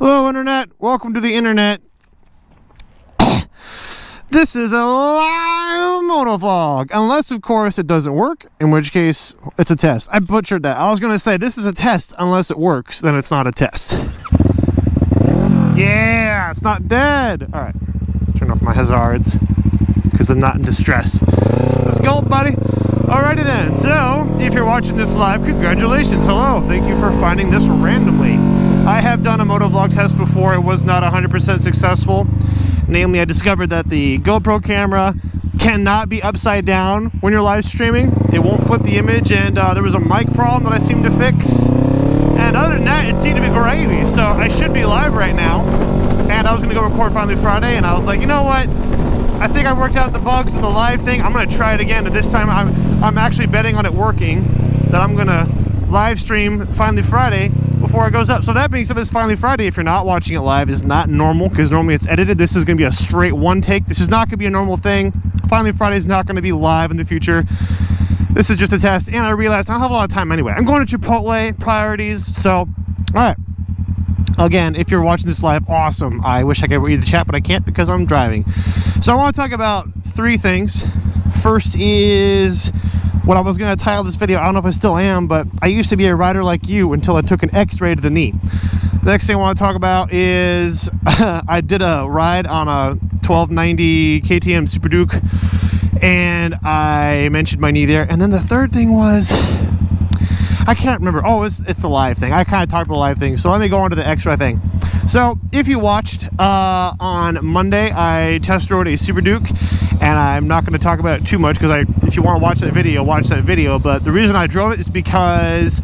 Hello internet, welcome to the internet. This is a live motovlog, unless of course it doesn't work, in which case it's a test. I butchered that. I was going to say this is a test unless it works, then it's not a test. Yeah, it's not dead. Alright, turn off my hazards because I'm not in distress. Let's go, buddy. Alrighty then, so if you're watching this live, congratulations. Hello, thank you for finding this randomly. I have done a motovlog test before. It was not 100% successful. Namely, I discovered that the GoPro camera cannot be upside down when you're live streaming. It won't flip the image, and there was a mic problem that I seemed to fix. And other than that, it seemed to be gravy. So I should be live right now. And I was going to go record Finally Friday, and I was like, you know what? I think I worked out the bugs of the live thing. I'm going to try it again, and this time I'm actually betting on it working, that I'm going to live stream Finally Friday before it goes up. So that being said, this Finally Friday, if you're not watching it live, is not normal, because normally it's edited. This is going to be a straight one take. This is not going to be a normal thing. Finally Friday is not going to be live in the future. This is just a test, and I realized I don't have a lot of time anyway. I'm going to Chipotle, priorities, so, all right. Again, if you're watching this live, awesome. I wish I could read the chat, but I can't because I'm driving. So I want to talk about three things. First is what I was going to title this video. I don't know if I still am, but I used to be a rider like you until I took an X-ray to the knee. The next thing I want to talk about is I did a ride on a 1290 KTM Super Duke, and I mentioned my knee there. And then the third thing was, I can't remember. Oh, it's the live thing. I kind of talked about the live thing. So let me go on to the extra thing. So if you watched on Monday, I test rode a Super Duke, and I'm not going to talk about it too much because if you want to watch that video, watch that video. But the reason I drove it is because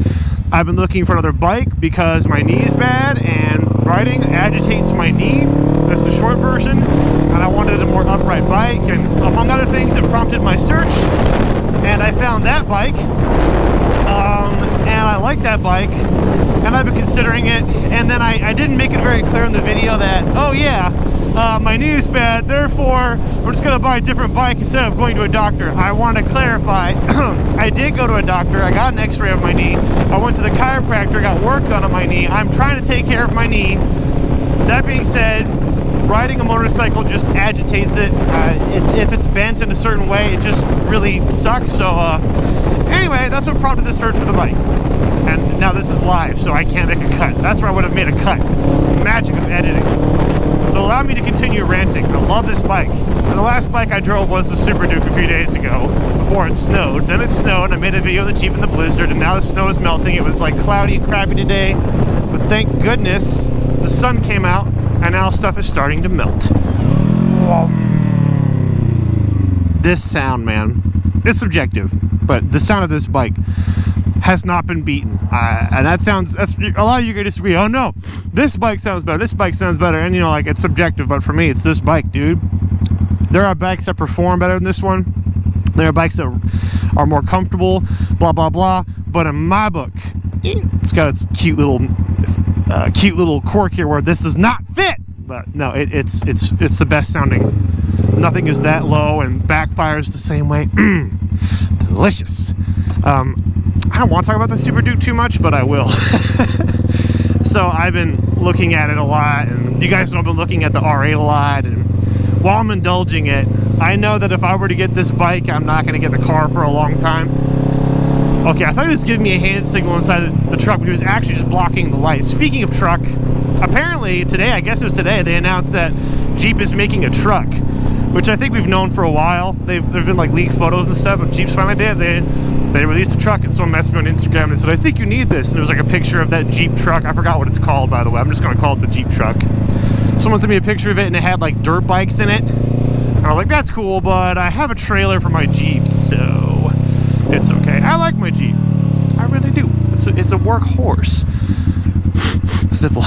I've been looking for another bike because my knee is bad and riding agitates my knee. That's the short version. And I wanted a more upright bike, and among other things, it prompted my search, and I found that bike. And I like that bike, and I've been considering it, and then I didn't make it very clear in the video that, oh yeah, my knee is bad, therefore we're just going to buy a different bike instead of going to a doctor. I want to clarify, I did go to a doctor, I got an x-ray of my knee, I went to the chiropractor, got work done on my knee, I'm trying to take care of my knee. That being said, riding a motorcycle just agitates it. If it's bent in a certain way, it just really sucks. So anyway, that's what prompted the search for the bike. And now this is live, so I can't make a cut. That's where I would have made a cut. Magic of editing. So allow me to continue ranting. I love this bike. And the last bike I drove was the Super Duke a few days ago, before it snowed. Then it snowed, and I made a video of the Jeep in the blizzard, and now the snow is melting. It was like cloudy and crappy today, but thank goodness the sun came out, and now stuff is starting to melt. This sound, man, it's subjective, but the sound of this bike has not been beaten. And that's a lot of you guys disagree. Oh no, this bike sounds better, this bike sounds better, and you know, like, it's subjective, but for me, it's this bike, dude. There are bikes that perform better than this one. There are bikes that are more comfortable, blah, blah, blah, but in my book, it's got its cute little quirk here where this does not fit. But no, it's the best sounding. Nothing is that low and backfires the same way. Delicious. I don't want to talk about the Super Duke too much, but I will. So I've been looking at it a lot, and you guys know I've been looking at the R8 a lot, and while I'm indulging it, I know that if I were to get this bike, I'm not going to get the car for a long time. Okay, I thought he was giving me a hand signal inside the truck, but he was actually just blocking the light. Speaking of truck, apparently today, I guess it was today, they announced that Jeep is making a truck, which I think we've known for a while. There've been like leaked photos and stuff, but Jeep's finally did. They released a truck, and someone messaged me on Instagram and said, I think you need this. And it was like a picture of that Jeep truck. I forgot what it's called, by the way. I'm just going to call it the Jeep truck. Someone sent me a picture of it, and it had like dirt bikes in it. And I was like, that's cool, but I have a trailer for my Jeep, so it's okay. I like my Jeep. I really do. It's a workhorse. Sniffle.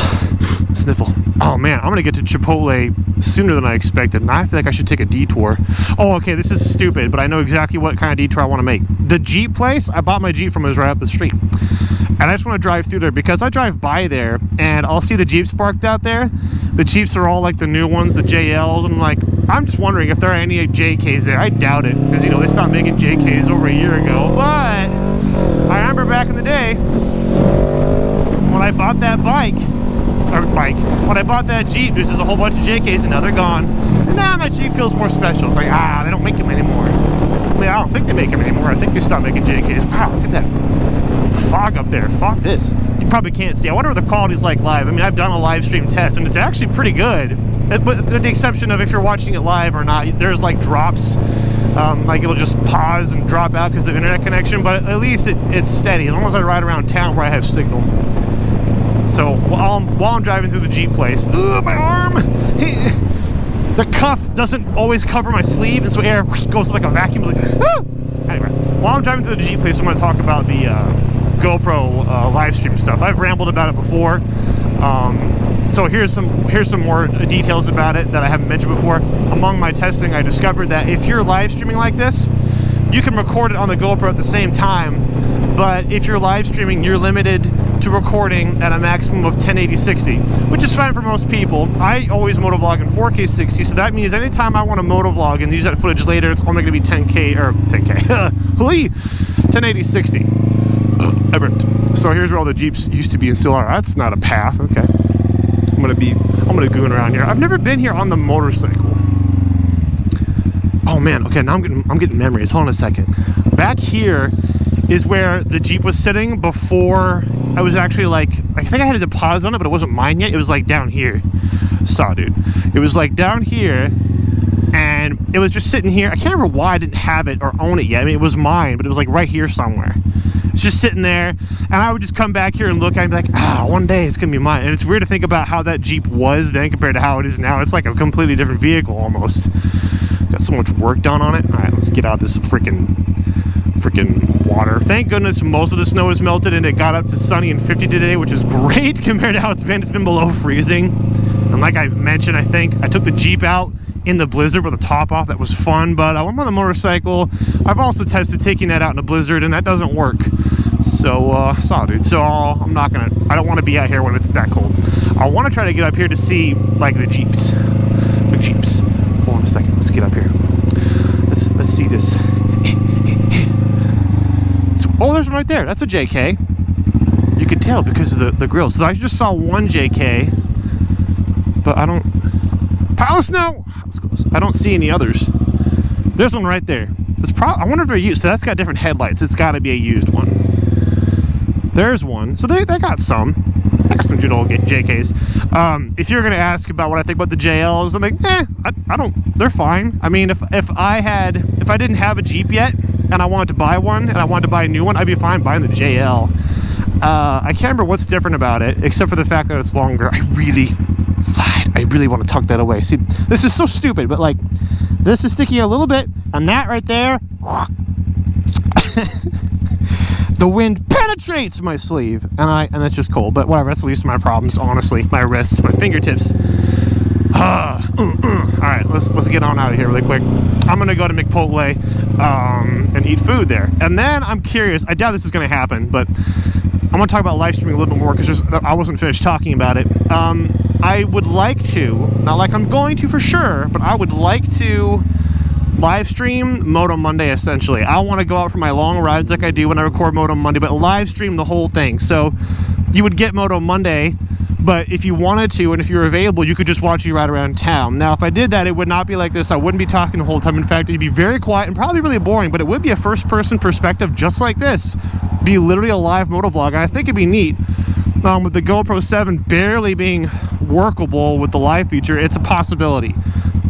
Sniffle. Oh man, I'm gonna get to Chipotle sooner than I expected, and I feel like I should take a detour. Oh, okay, this is stupid, but I know exactly what kind of detour I want to make. The Jeep place, I bought my Jeep from, is right up the street. And I just want to drive through there because I drive by there, and I'll see the Jeeps parked out there. The Jeeps are all like the new ones, the JLs, and I'm just wondering if there are any JKs there. I doubt it, because, you know, they stopped making JKs over a year ago, but I remember back in the day when I bought that bike, or bike. When I bought that Jeep, there's just a whole bunch of JKs and now they're gone. And now my Jeep feels more special. It's like, they don't make them anymore. I mean, I don't think they make them anymore. I think they stopped making JKs. Wow, look at that fog up there. Fuck this. You probably can't see. I wonder what the quality's like live. I mean, I've done a live stream test and it's actually pretty good. With the exception of if you're watching it live or not, there's like drops. Like it'll just pause and drop out because of internet connection, but at least it's steady as long as I ride around town where I have signal. So while I'm driving through the Jeep place, my arm, the cuff doesn't always cover my sleeve, and so air goes like a vacuum. Like, anyway, while I'm driving through the Jeep place, I'm going to talk about the GoPro live stream stuff. I've rambled about it before. So here's some more details about it that I haven't mentioned before. Among my testing, I discovered that if you're live streaming like this, you can record it on the GoPro at the same time, but if you're live streaming, you're limited to recording at a maximum of 1080-60, which is fine for most people. I always motovlog in 4K 60, so that means anytime I want to motovlog and use that footage later, it's only going to be 1080-60. I burnt. So here's where all the Jeeps used to be and still are. That's not a path. Okay. I'm gonna goon around here. I've never been here on the motorcycle. Oh man, okay, now I'm getting memories. Hold on a second. Back here is where the Jeep was sitting before I was actually like, I think I had a deposit on it, but it wasn't mine yet. It was like down here. Dude. It was like down here, and it was just sitting here. I can't remember why I didn't have it or own it yet. I mean, it was mine, but it was like right here somewhere. It's just sitting there, and I would just come back here and look, and I'd be like, one day it's gonna be mine. And it's weird to think about how that Jeep was then compared to how it is now. It's like a completely different vehicle almost. Got so much work done on it. All right, let's get out of this freaking water. Thank goodness most of the snow is melted and it got up to sunny and 50 today, which is great compared to how it's been. It's been below freezing. And like I mentioned, I think I took the Jeep out in the blizzard with the top off. That was fun, but I'm on the motorcycle. I've also tested taking that out in a blizzard and that doesn't work. So dude, so I don't want to be out here when it's that cold. I want to try to get up here to see like the Jeeps. Hold on a second, let's get up here. Let's see this. Oh, there's one right there. That's a JK. You could tell because of the grill. So I just saw one JK, but I don't. Pile of snow. I don't see any others. There's one right there. I wonder if they're used. So that's got different headlights. It's got to be a used one. There's one. So they got some. I got some good old JKs. If you're gonna ask about what I think about the JLs, I'm like, I don't. They're fine. I mean, if I didn't have a Jeep yet and I wanted to buy one and I wanted to buy a new one, I'd be fine buying the JL. I can't remember what's different about it except for the fact that it's longer. I really want to tuck that away. See, this is so stupid, but like, this is sticking a little bit, and that right there, the wind penetrates my sleeve, and it's just cold. But whatever, that's the least of my problems, honestly. My wrists, my fingertips. All right, let's get on out of here really quick. I'm gonna go to McPotle and eat food there, and then I'm curious. I doubt this is gonna happen, but I'm gonna talk about live streaming a little bit more because I wasn't finished talking about it. I would like to, not like I'm going to for sure, but I would like to live stream Moto Monday essentially. I want to go out for my long rides like I do when I record Moto Monday, but live stream the whole thing. So you would get Moto Monday, but if you wanted to and if you're available, you could just watch me ride around town. Now, if I did that, it would not be like this. I wouldn't be talking the whole time. In fact, it'd be very quiet and probably really boring, but it would be a first-person perspective just like this. Be literally a live motovlog, and I think it'd be neat. With the GoPro 7 barely being workable with the live feature, it's a possibility.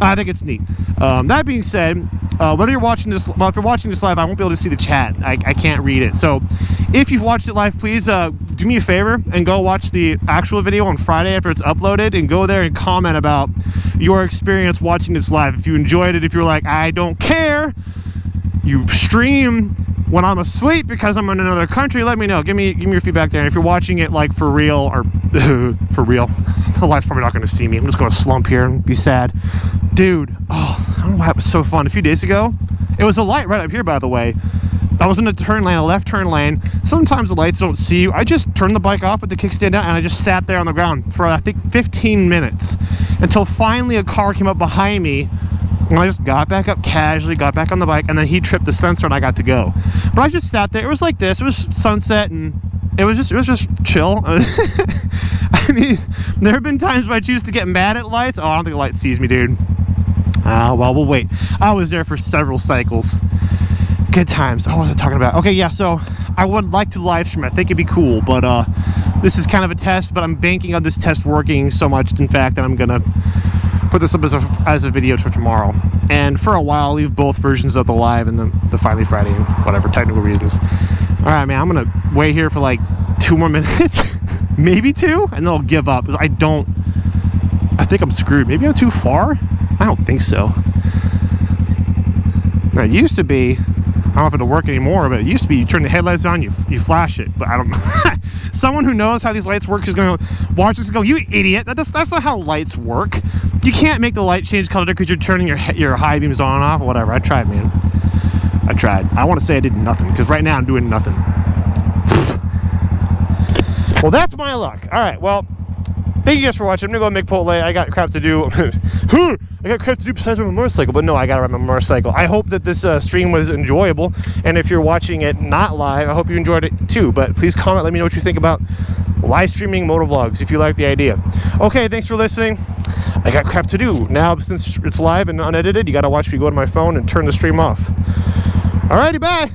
I think it's neat. That being said, whether you're watching this, if you're watching this live, I won't be able to see the chat. I can't read it. So if you've watched it live, please do me a favor and go watch the actual video on Friday after it's uploaded, and go there and comment about your experience watching this live. If you enjoyed it, if you're like, I don't care, you stream when I'm asleep because I'm in another country, let me know. Give me your feedback there. And if you're watching it like for real, or for real, the light's probably not going to see me. I'm just going to slump here and be sad. Dude, I don't know why it was so fun. A few days ago, it was a light right up here, by the way. I was in a turn lane, a left turn lane. Sometimes the lights don't see you. I just turned the bike off with the kickstand out, and I just sat there on the ground for, I think, 15 minutes until finally a car came up behind me. And I just got back up casually, got back on the bike, and then he tripped the sensor and I got to go. But I just sat there. It was like this. It was sunset, and it was just chill. I mean, there have been times where I choose to get mad at lights. Oh, I don't think the light sees me, dude. Well, we'll wait. I was there for several cycles. Good times. What was I talking about? Okay, yeah, so I would like to live stream. I think it'd be cool, but this is kind of a test, but I'm banking on this test working so much, in fact, that I'm gonna put this up as a video for tomorrow. And for a while, I'll leave both versions of the live and the Finally Friday and whatever technical reasons. All right, man, I'm gonna wait here for like 2 more minutes, maybe 2, and then I'll give up. I think I'm screwed. Maybe I'm too far? I don't think so. Now, it used to be, I don't know if it'll work anymore, but it used to be you turn the headlights on, you flash it. But I don't know. Someone who knows how these lights work is going to watch this and go, you idiot. That's not how lights work. You can't make the light change color because you're turning your high beams on and off. Whatever. I tried, man. I tried. I want to say I did nothing because right now I'm doing nothing. Well, that's my luck. All right. Well, thank you guys for watching. I'm going to go make Chipotle. I got crap to do. I got crap to do besides ride my motorcycle. But no, I got to ride my motorcycle. I hope that this stream was enjoyable. And if you're watching it not live, I hope you enjoyed it too. But please comment. Let me know what you think about live streaming motovlogs if you like the idea. Okay, thanks for listening. I got crap to do. Now, since it's live and unedited, you got to watch me go to my phone and turn the stream off. Alrighty, bye.